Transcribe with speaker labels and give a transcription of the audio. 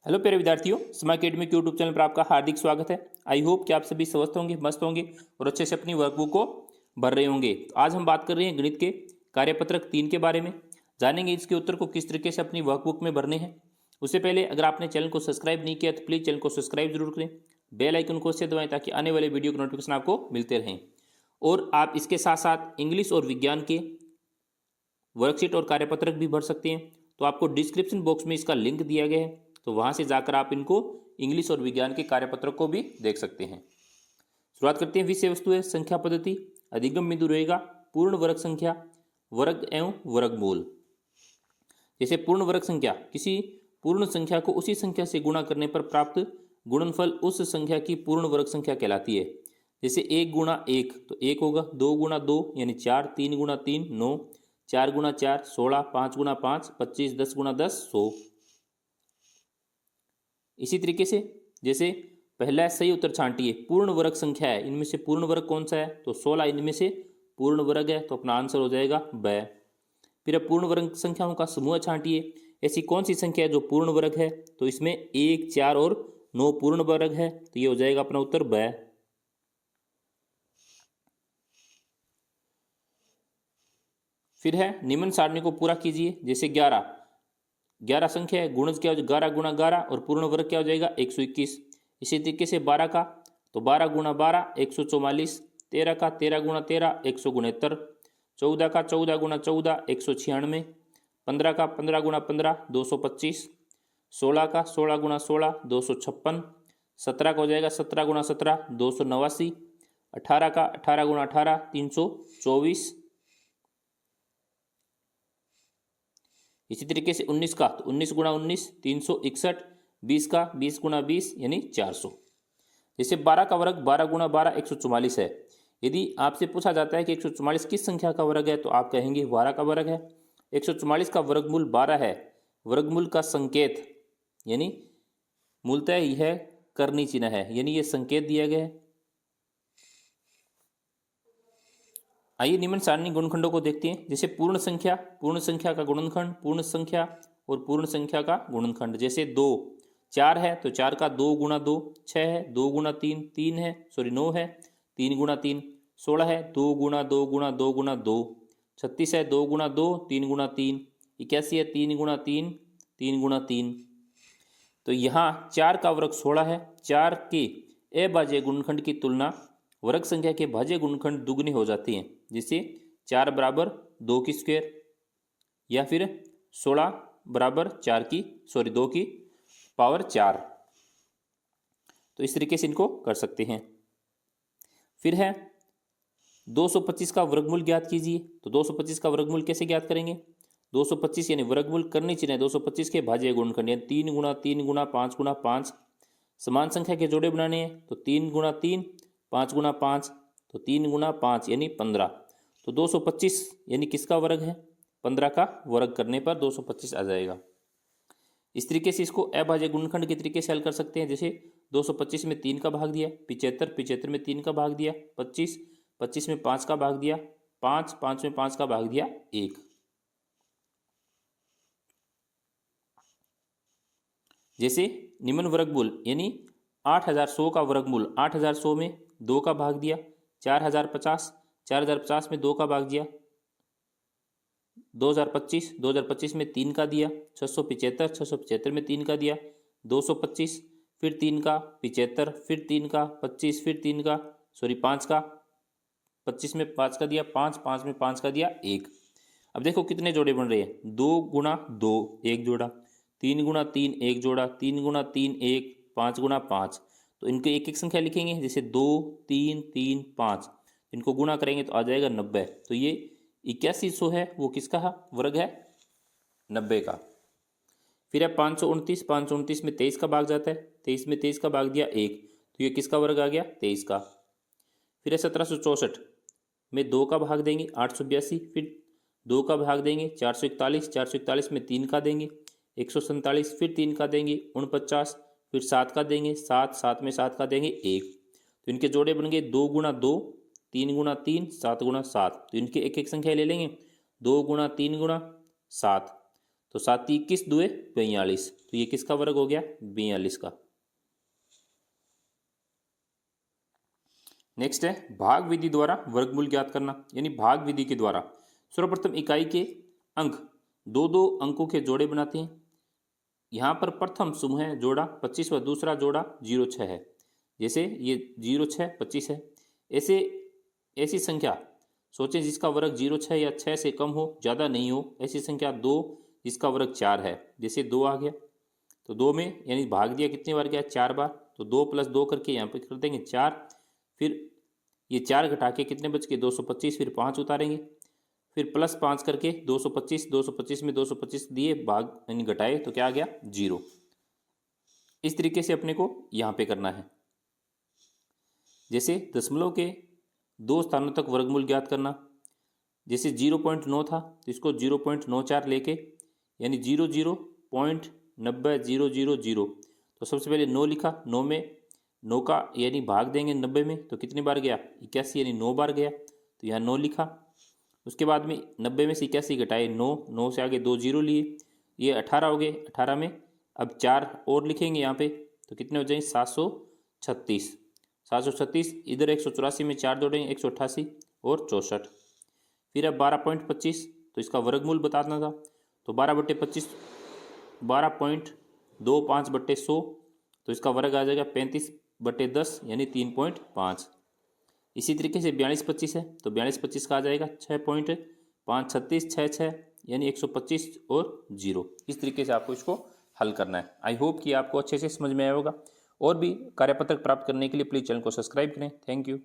Speaker 1: Hello प्यारे विद्यार्थियों, smart academy के यूट्यूब चैनल पर आपका हार्दिक स्वागत है। आई होप कि आप सभी स्वस्थ होंगे, मस्त होंगे और अच्छे से अपनी वर्कबुक को भर रहे होंगे। तो आज हम बात कर रहे हैं गणित के कार्यपत्रक 3 के बारे में। जानेंगे इसके उत्तर को किस तरीके से अपनी वर्कबुक में भरने हैं। उससे पहले अगर आपने चैनल को सब्सक्राइब नहीं किया तो प्लीज़ चैनल को सब्सक्राइब जरूर करें, बेल आइकन को से दबाएं ताकि आने वाले वीडियो के नोटिफिकेशन आपको मिलते रहें। और आप इसके साथ साथ इंग्लिश और विज्ञान के वर्कशीट और कार्यपत्रक भी भर सकते हैं। तो आपको डिस्क्रिप्शन बॉक्स में इसका लिंक दिया गया है, तो वहां से जाकर आप इनको इंग्लिश और विज्ञान के कार्यपत्रक को भी देख सकते हैं। शुरुआत करते हैं। विषय वस्तु है संख्या पद्धति। अधिगम बिंदु रहेगा पूर्ण वर्ग संख्या, वर्ग एवं वर्गमूल। जैसे पूर्ण वर्ग संख्या, किसी पूर्ण संख्या को उसी संख्या से गुणा करने पर प्राप्त गुणनफल उस संख्या की पूर्ण वर्ग संख्या कहलाती है। जैसे 1 गुणा 1 तो 1 होगा, 2 गुणा 2 यानी 4, 3 गुणा 3 9, 4 गुणा 4 16, 5 गुणा 5 25, 10 गुणा 10 100। इसी तरीके से जैसे पहला सही उत्तर छांटिए, पूर्ण वर्ग संख्या है, इनमें से पूर्ण वर्ग कौन सा है, तो 16 इनमें से पूर्ण वर्ग है, तो अपना आंसर हो जाएगा ब। फिर अब पूर्ण वर्ग संख्याओं का समूह छांटिए, ऐसी कौन सी संख्या है जो पूर्ण वर्ग है, तो इसमें 1 4 और 9 पूर्ण वर्ग है, तो ये हो जाएगा अपना उत्तर ब। फिर है निम्न सारणी को पूरा कीजिए। जैसे 11 संख्या है, गुणज क्या हो जाएगा 11 गुणा 11 और पूर्ण वर्ग क्या हो जाएगा 121। इसी तरीके से 12 का तो 12 गुणा 12 144, 13 का 13 गुणा 13 169, 14 का 14 गुणा 14 196, 15 का 15 गुणा 15 225, 16 का 16 गुणा 16 256, 17 का हो जाएगा 17 गुणा 17 289, 18 का 18 गुणा 18 324। इसी तरीके से 19 का तो 19 गुणा 19 361, 20 का 20 गुणा 20 यानी 400। जैसे 12 का वर्ग 12 गुणा 12 144 है। यदि आपसे पूछा जाता है कि 144 किस संख्या का वर्ग है, तो आप कहेंगे 12 का वर्ग है। 144 का वर्गमूल 12 है। वर्गमूल का संकेत यानी मूलतः यह करनी चिन्ह है, यानी यह संकेत दिया गया है। आइए निम्न सारणी गुणनखंडों को देखते हैं। जैसे पूर्ण संख्या का गुणनखंड, पूर्ण संख्या और पूर्ण संख्या का गुणनखंड। जैसे 2 4 है तो 4 का 2 गुणा 2 6 है, 2 गुणा 3 3 है, 9 है, 3 गुणा 3 16 है, 2 गुणा 2 गुणा 2 गुणा 2 36 है, 2 गुणा 2 3 गुणा 3 81 है, 3 गुणा 3 3 गुणा 3। तो यहाँ 4 का वर्ग 16 है। 4 के अभाज्य गुणनखंड की तुलना वर्ग संख्या के भाज्य गुणनखंड दुगने हो जाते हैं। जिससे 4 बराबर 2 की स्क्वायर या फिर 16 बराबर 2 की पावर 4। तो इस तरीके से इनको कर सकते हैं। फिर है 225 का वर्गमूल ज्ञात कीजिए। तो 225 का वर्गमूल कैसे ज्ञात करेंगे, 225 यानी वर्गमूल करनी चाहिए 225 के भाज्य गुणनखंड यानी 3 गुणा 3 गुणा 5 गुणा 5। समान संख्या के जोड़े बनाने हैं तो 3 गुणा 3 5 गुणा 5 तो 3 गुणा 5 यानी 15। तो 225 यानी किसका वर्ग है, 15 का वर्ग करने पर 225 आ जाएगा। इस तरीके से इसको अभाज्य गुणनखंड के तरीके से हल कर सकते हैं। जैसे 225 में 3 का भाग दिया 75, 75 में 3 का भाग दिया 25, 25 में 5 का भाग दिया 5, 5 में 5 का भाग दिया 1। जैसे निम्न वर्गमूल यानी 8100 का वर्गमूल, 8100 में 2 का भाग दिया 4050, 4050 में 2 का भाग दिया 2025, 2025 में 3 का दिया 675, 675 में 3 का दिया 225, फिर 3 का 75, फिर 3 का 25, फिर 3 का 5 का 25 में 5 का दिया 5, 5 में 5 का दिया 1। अब देखो कितने जोड़े बन रहे हैं, 2 गुणा 2 एक जोड़ा, 3 गुणा 3 एक जोड़ा, 3 गुणा 3 1, 5 गुणा 5। तो इनको एक एक संख्या लिखेंगे। जैसे 2 3 3 5, इनको गुणा करेंगे तो आ जाएगा 90। तो ये 8100 है वो किसका वर्ग है, 90 का। फिर है 529, 529 में 23 का भाग जाता है, 23 में 23 का भाग दिया 1, तो ये किसका वर्ग आ गया 23 का। फिर है 1764 में 2 का भाग देंगे 882, फिर 2 का भाग देंगे 441, 441 में 3 का देंगे 147, फिर 3 का देंगे 49, फिर 7 का देंगे 7, 7 में 7 का देंगे 1। तो इनके जोड़े बन गए 2 गुणा 2 3 गुणा 3 7 गुणा 7। तो इनके एक एक संख्या ले लेंगे, 2 गुणा 3 गुणा 7। तो 7 21 2 42, तो ये किसका वर्ग हो गया? 42 का। नेक्स्ट है भाग विधि द्वारा वर्गमूल ज्ञात करना, यानी भाग विधि के द्वारा सर्वप्रथम इकाई के अंक दो दो अंकों के जोड़े बनाते हैं। यहाँ पर प्रथम समूह है जोड़ा 25 व दूसरा जोड़ा 06 है। जैसे ये 06 25 है, ऐसी संख्या सोचें जिसका वर्ग 06 या 6 से कम हो, ज़्यादा नहीं हो। ऐसी संख्या 2 जिसका वर्ग 4 है। जैसे 2 आ गया तो 2 में यानी भाग दिया कितनी बार गया? 4 बार। तो 2 + 2 करके यहाँ पे कर देंगे 4, फिर ये 4 घटा के कितने बच के? 225, फिर 5 उतारेंगे, फिर +5 करके 225 में 225 दिए भाग यानी घटाए तो क्या आ गया? 0। इस तरीके से अपने को यहाँ पे करना है। जैसे दशमलव के 2 स्थानों तक वर्गमूल ज्ञात करना। जैसे 0.9 था तो इसको 0.94 लेके यानी 00.90000, तो सबसे पहले 9 लिखा, 9 में 9 का यानी भाग देंगे 90 में तो कितनी बार गया? 81, यानी 9 बार गया, तो यहाँ 9 लिखा। उसके बाद में 90 में से 81 घटाए 9 से आगे 2 0 लिए, ये 18 हो गए। 18 में अब 4 और लिखेंगे यहाँ पे तो कितने हो जाएंगे? 736। इधर 184 में 4 जोड़ेंगे 188 और 64। फिर अब 12.25 तो इसका वर्गमूल बताना था, तो 12/25 12.25/100, तो इसका वर्ग आ जाएगा 35/10 यानी 3.5। इसी तरीके से 42/25 है तो 42/25 का आ जाएगा 6.536 66 यानी 125 और 0। इस तरीके से आपको इसको हल करना है। आई होप कि आपको अच्छे से समझ में आया होगा। और भी कार्यपत्रक प्राप्त करने के लिए प्लीज़ चैनल को सब्सक्राइब करें। Thank you.